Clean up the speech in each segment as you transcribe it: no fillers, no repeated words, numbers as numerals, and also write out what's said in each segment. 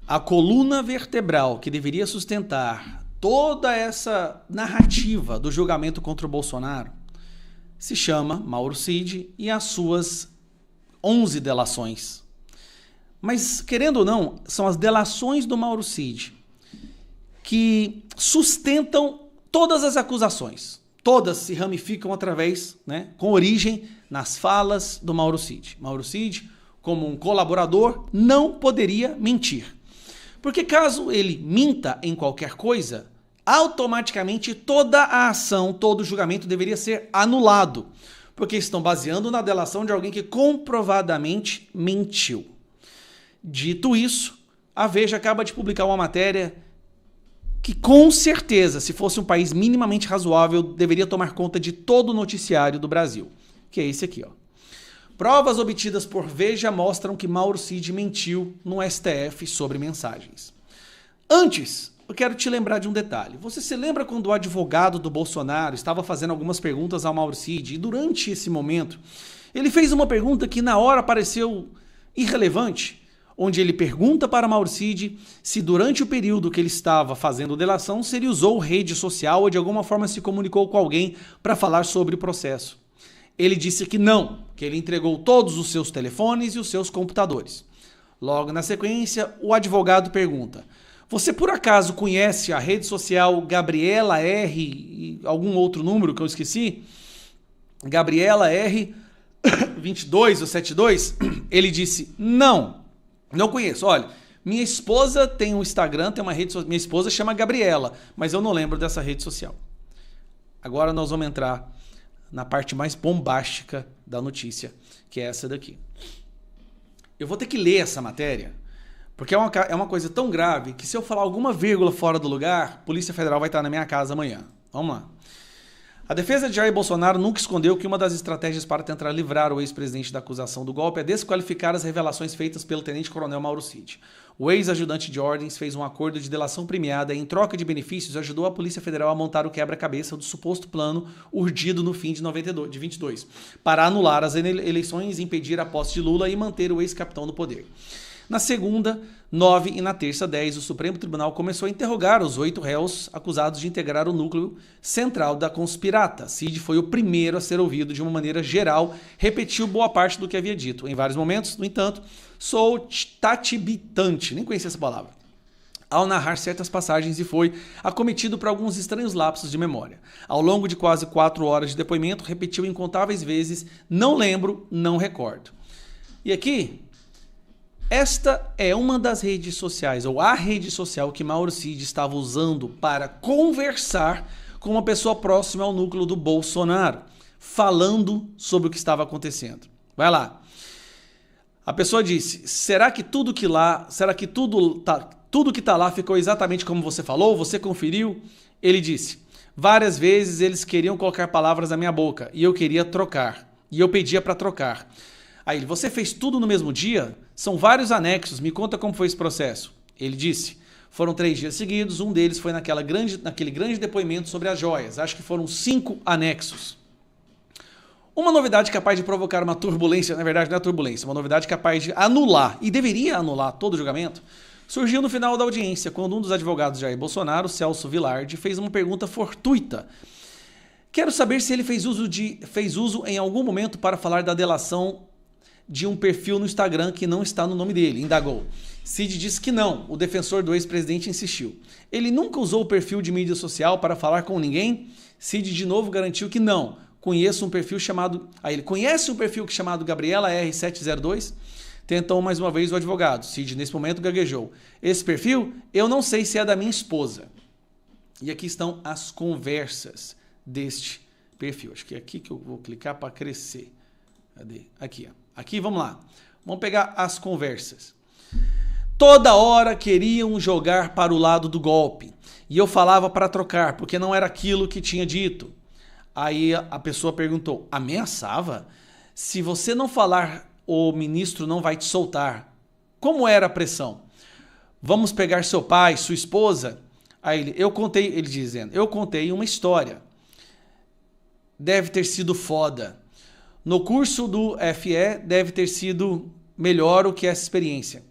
A coluna vertebral que deveria sustentar toda essa narrativa do julgamento contra o Bolsonaro se chama Mauro Cid e as suas 11 delações. Mas, querendo ou não, são as delações do Mauro Cid que sustentam todas as acusações. Todas se ramificam através, com origem nas falas do Mauro Cid. Mauro Cid, como um colaborador, não poderia mentir. Porque caso ele minta em qualquer coisa, automaticamente toda a ação, todo o julgamento deveria ser anulado. Porque estão baseando na delação de alguém que comprovadamente mentiu. Dito isso, a Veja acaba de publicar uma matéria que com certeza, se fosse um país minimamente razoável, deveria tomar conta de todo o noticiário do Brasil. Que é esse aqui, ó. Provas obtidas por Veja mostram que Mauro Cid mentiu no STF sobre mensagens. Antes, eu quero te lembrar de um detalhe. Você se lembra quando o advogado do Bolsonaro estava fazendo algumas perguntas ao Mauro Cid e durante esse momento ele fez uma pergunta que na hora pareceu irrelevante, onde ele pergunta para Mauro Cid se durante o período que ele estava fazendo delação se ele usou rede social ou de alguma forma se comunicou com alguém para falar sobre o processo. Ele disse que não, que ele entregou todos os seus telefones e os seus computadores. Logo na sequência, o advogado pergunta: você por acaso conhece a rede social Gabriela R e algum outro número que eu esqueci? Gabriela R 22 ou 72? Ele disse: não conheço. Olha, minha esposa tem um Instagram, tem uma rede social, minha esposa chama Gabriela, mas eu não lembro dessa rede social. Agora nós vamos entrar na parte mais bombástica da notícia, que é essa daqui. Eu vou ter que ler essa matéria, porque é uma coisa tão grave que se eu falar alguma vírgula fora do lugar, a Polícia Federal vai estar na minha casa amanhã. Vamos lá. A defesa de Jair Bolsonaro nunca escondeu que uma das estratégias para tentar livrar o ex-presidente da acusação do golpe é desqualificar as revelações feitas pelo tenente-coronel Mauro Cid. O ex-ajudante de ordens fez um acordo de delação premiada e, em troca de benefícios, ajudou a Polícia Federal a montar o quebra-cabeça do suposto plano urdido no fim de 22, para anular as eleições, impedir a posse de Lula e manter o ex-capitão no poder. Na segunda, 9 e na terça, 10, o Supremo Tribunal começou a interrogar os 8 réus acusados de integrar o núcleo central da conspirata. Cid foi o primeiro a ser ouvido de uma maneira geral, repetiu boa parte do que havia dito. Em vários momentos, no entanto, sou tatibitante, nem conhecia essa palavra, ao narrar certas passagens e foi acometido por alguns estranhos lapsos de memória. Ao longo de quase 4 horas de depoimento, repetiu incontáveis vezes: não lembro, não recordo. E aqui, esta é uma das redes sociais, ou a rede social que Mauro Cid estava usando para conversar com uma pessoa próxima ao núcleo do Bolsonaro, falando sobre o que estava acontecendo. Vai lá. A pessoa disse: será que tudo que tá lá ficou exatamente como você falou? Você conferiu? Ele disse: várias vezes eles queriam colocar palavras na minha boca e eu queria trocar. E eu pedia para trocar. Aí ele: você fez tudo no mesmo dia? São vários anexos, me conta como foi esse processo. Ele disse: foram 3 dias seguidos, um deles foi naquele grande depoimento sobre as joias. Acho que foram 5 anexos. Uma novidade capaz de provocar uma turbulência, na verdade não é turbulência, uma novidade capaz de anular, e deveria anular todo o julgamento, surgiu no final da audiência, quando um dos advogados de Jair Bolsonaro, Celso Villardi, fez uma pergunta fortuita. Quero saber se ele fez uso em algum momento para falar da delação de um perfil no Instagram que não está no nome dele, indagou. Cid disse que não, o defensor do ex-presidente insistiu. Ele nunca usou o perfil de mídia social para falar com ninguém? Cid de novo garantiu que não. Conhece um perfil chamado Gabriela R702? Tentou mais uma vez o advogado. Cid, nesse momento, gaguejou. Esse perfil, eu não sei se é da minha esposa. E aqui estão as conversas deste perfil. Acho que é aqui que eu vou clicar para crescer. Cadê? Aqui, ó. Aqui, vamos lá. Vamos pegar as conversas. Toda hora queriam jogar para o lado do golpe. E eu falava para trocar, porque não era aquilo que tinha dito. Aí a pessoa perguntou: ameaçava? Se você não falar, o ministro não vai te soltar. Como era a pressão? Vamos pegar seu pai, sua esposa? Aí ele dizendo: eu contei uma história. Deve ter sido foda. No curso do FE deve ter sido melhor o que essa experiência.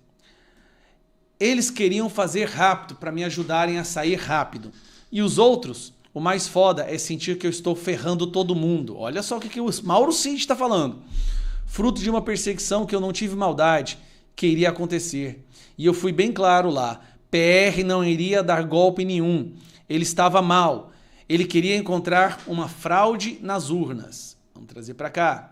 Eles queriam fazer rápido para me ajudarem a sair rápido. E os outros, o mais foda é sentir que eu estou ferrando todo mundo. Olha só o que o Mauro Cid está falando. Fruto de uma perseguição que eu não tive maldade, que iria acontecer. E eu fui bem claro lá. PR não iria dar golpe nenhum. Ele estava mal. Ele queria encontrar uma fraude nas urnas. Vamos trazer para cá.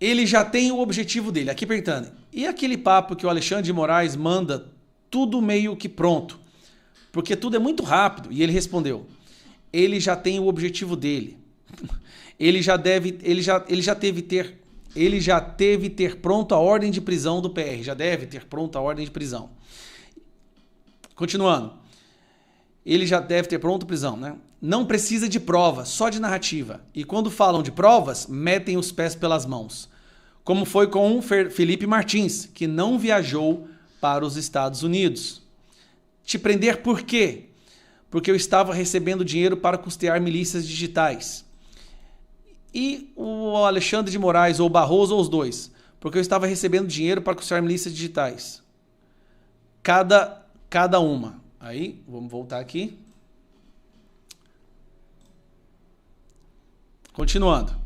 Ele já tem o objetivo dele. Aqui perguntando. E aquele papo que o Alexandre de Moraes manda tudo meio que pronto? Porque tudo é muito rápido. E ele respondeu. Ele já tem o objetivo dele. Ele já teve ter pronto a ordem de prisão do PR. Já deve ter pronto a ordem de prisão. Continuando. Ele já deve ter pronto a prisão, né? Não precisa de prova, só de narrativa. E quando falam de provas, metem os pés pelas mãos. Como foi com o Felipe Martins, que não viajou para os Estados Unidos. Te prender por quê? Porque eu estava recebendo dinheiro para custear milícias digitais. E o Alexandre de Moraes, ou Barroso, ou os dois. Porque eu estava recebendo dinheiro para custear milícias digitais. Cada uma. Aí, vamos voltar aqui. Continuando.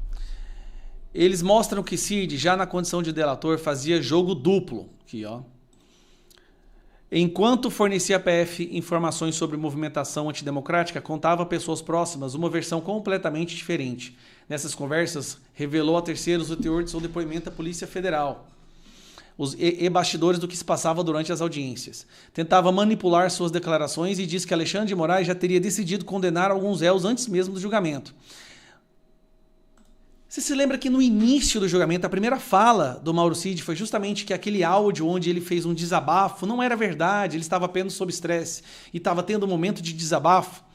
Eles mostram que Cid, já na condição de delator, fazia jogo duplo. Aqui, ó. Enquanto fornecia à PF informações sobre movimentação antidemocrática, contava a pessoas próximas uma versão completamente diferente. Nessas conversas, revelou a terceiros o teor de seu depoimento à Polícia Federal e bastidores do que se passava durante as audiências. Tentava manipular suas declarações e disse que Alexandre de Moraes já teria decidido condenar alguns réus antes mesmo do julgamento. Você se lembra que no início do julgamento, a primeira fala do Mauro Cid foi justamente que aquele áudio onde ele fez um desabafo não era verdade, ele estava apenas sob estresse e estava tendo um momento de desabafo.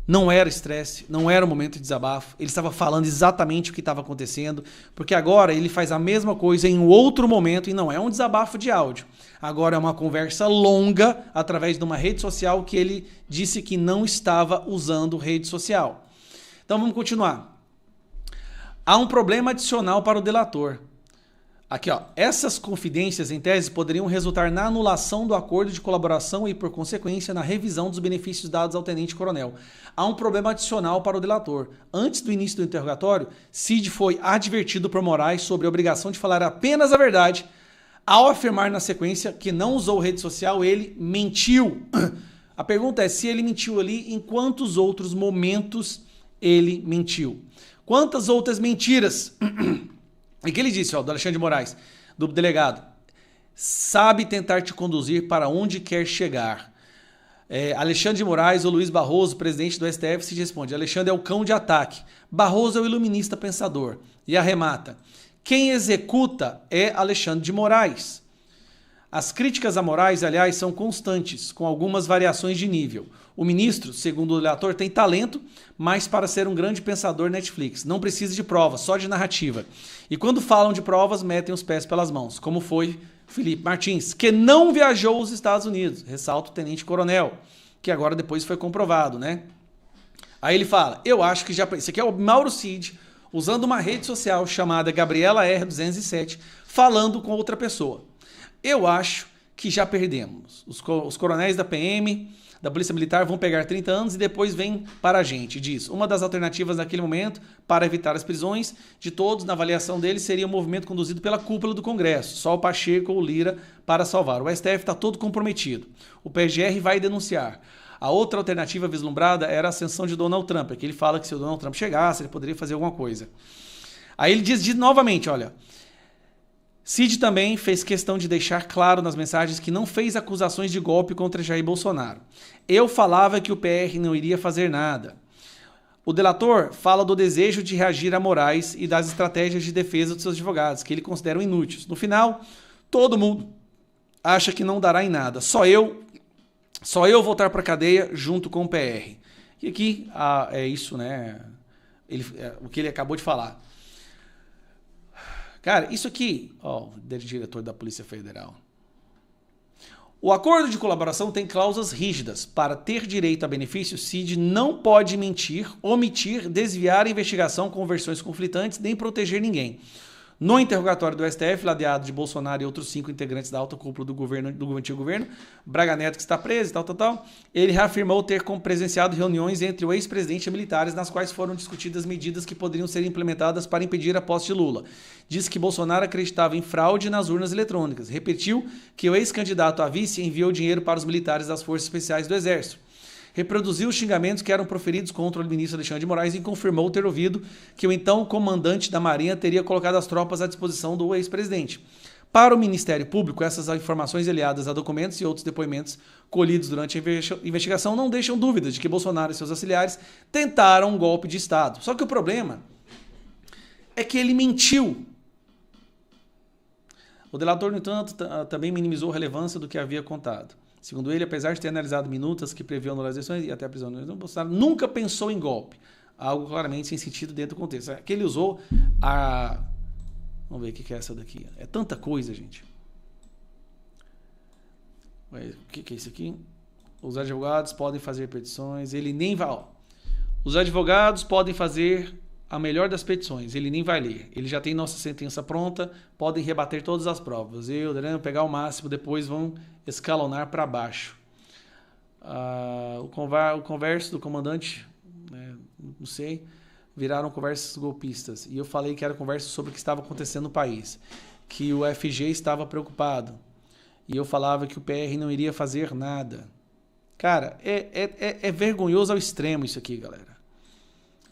Não era estresse, não era um momento de desabafo, ele estava falando exatamente o que estava acontecendo, porque agora ele faz a mesma coisa em um outro momento e não é um desabafo de áudio. Agora é uma conversa longa através de uma rede social que ele disse que não estava usando rede social. Então vamos continuar. Há um problema adicional para o delator. Aqui, ó. Essas confidências, em tese, poderiam resultar na anulação do acordo de colaboração e, por consequência, na revisão dos benefícios dados ao tenente-coronel. Há um problema adicional para o delator. Antes do início do interrogatório, Cid foi advertido por Moraes sobre a obrigação de falar apenas a verdade. Ao afirmar na sequência que não usou rede social, ele mentiu. A pergunta é se ele mentiu ali, em quantos outros momentos ele mentiu? Quantas outras mentiras? E que ele disse, ó, do Alexandre de Moraes, do delegado, sabe tentar te conduzir para onde quer chegar. Alexandre de Moraes ou Luiz Barroso, presidente do STF, se responde, Alexandre é o cão de ataque, Barroso é o iluminista pensador. E arremata, quem executa é Alexandre de Moraes. As críticas a Moraes, aliás, são constantes, com algumas variações de nível. O ministro, segundo o relator, tem talento, mas para ser um grande pensador Netflix. Não precisa de provas, só de narrativa. E quando falam de provas, metem os pés pelas mãos, como foi Felipe Martins, que não viajou aos Estados Unidos. Ressalta o tenente-coronel, que agora depois foi comprovado, né? Aí ele fala, eu acho que já... Isso aqui é o Mauro Cid, usando uma rede social chamada Gabriela R207, falando com outra pessoa. Eu acho que já perdemos. Os coronéis da PM, da Polícia Militar, vão pegar 30 anos e depois vem para a gente. Diz, uma das alternativas naquele momento para evitar as prisões de todos, na avaliação deles, seria um movimento conduzido pela cúpula do Congresso, só o Pacheco ou o Lira para salvar. O STF está todo comprometido. O PGR vai denunciar. A outra alternativa vislumbrada era a ascensão de Donald Trump, que ele fala que se o Donald Trump chegasse, ele poderia fazer alguma coisa. Aí ele diz novamente, olha... Cid também fez questão de deixar claro nas mensagens que não fez acusações de golpe contra Jair Bolsonaro. Eu falava que o PR não iria fazer nada. O delator fala do desejo de reagir a Moraes e das estratégias de defesa dos seus advogados, que ele considera inúteis. No final, todo mundo acha que não dará em nada. Só eu voltar para a cadeia junto com o PR. E aqui é isso, né? O que ele acabou de falar. Cara, isso aqui, ó, o diretor da Polícia Federal. O acordo de colaboração tem cláusulas rígidas. Para ter direito a benefício, Cid não pode mentir, omitir, desviar a investigação com versões conflitantes, nem proteger ninguém. No interrogatório do STF, ladeado de Bolsonaro e outros 5 integrantes da alta cúpula do antigo governo, Braga Neto, que está preso e tal, ele reafirmou ter presenciado reuniões entre o ex-presidente e militares, nas quais foram discutidas medidas que poderiam ser implementadas para impedir a posse de Lula. Disse que Bolsonaro acreditava em fraude nas urnas eletrônicas. Repetiu que o ex-candidato a vice enviou dinheiro para os militares das Forças Especiais do Exército. Reproduziu os xingamentos que eram proferidos contra o ministro Alexandre de Moraes e confirmou ter ouvido que o então comandante da Marinha teria colocado as tropas à disposição do ex-presidente. Para o Ministério Público, essas informações aliadas a documentos e outros depoimentos colhidos durante a investigação não deixam dúvidas de que Bolsonaro e seus auxiliares tentaram um golpe de Estado. Só que o problema é que ele mentiu. O delator, no entanto, também minimizou a relevância do que havia contado. Segundo ele, apesar de ter analisado minutas que previam as eleições e até a prisão do Bolsonaro, nunca pensou em golpe. Algo claramente sem sentido dentro do contexto. Que ele usou a... Vamos ver o que é essa daqui. É tanta coisa, gente. O que é isso aqui? Os advogados podem fazer petições. Ele nem vai... Ó. Os advogados podem fazer a melhor das petições. Ele nem vai ler. Ele já tem nossa sentença pronta. Podem rebater todas as provas. Pegar o máximo, depois vão escalonar para baixo. O converso do comandante, né, não sei, viraram conversas golpistas. E eu falei que era conversa sobre o que estava acontecendo no país. Que o FG estava preocupado. E eu falava que o PR não iria fazer nada. Cara, é vergonhoso ao extremo isso aqui, galera.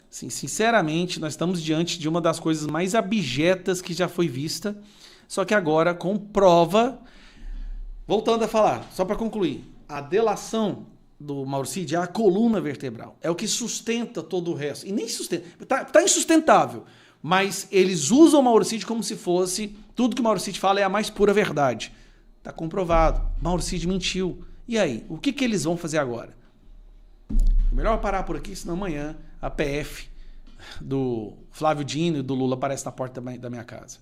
Sim, sinceramente, nós estamos diante de uma das coisas mais abjetas que já foi vista. Só que agora com prova... Voltando a falar, só para concluir, a delação do Mauro Cid é a coluna vertebral, é o que sustenta todo o resto. E nem sustenta, tá insustentável, mas eles usam o Mauro Cid como se fosse, tudo que o Mauro Cid fala é a mais pura verdade. Tá comprovado, Mauro Cid mentiu. E aí, o que eles vão fazer agora? É melhor parar por aqui, senão amanhã a PF do Flávio Dino e do Lula aparece na porta da minha casa.